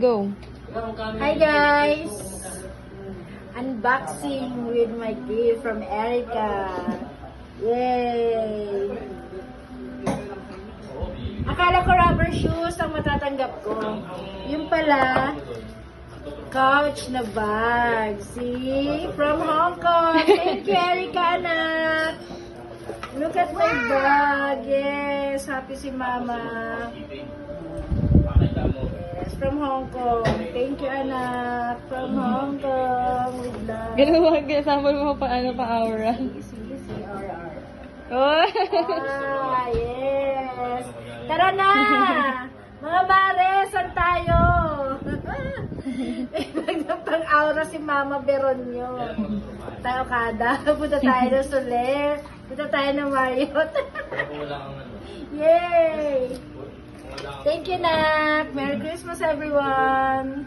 Go. Hi guys! Unboxing with my gift from Erica. Yay! Akala ko rubber shoes ang matatanggap ko. Yung pala, couch na bag. See? From Hong Kong. Thank you, Erica, anak. Look at my bag. Yes, happy si Mama. Yes, from Hong Kong. Thank you, anak. From Hong Kong. With love. Ganun mo, sample mo pa aura. See, RR. Oh. Ah, yes. Tara na! Mga mare, saan tayo? Pang aura si Mama Beronyo. Tayo kada. Punta tayo ng Soler. Punta tayo ng Marriott. Yay! Thank you, Nak. Merry Christmas, everyone.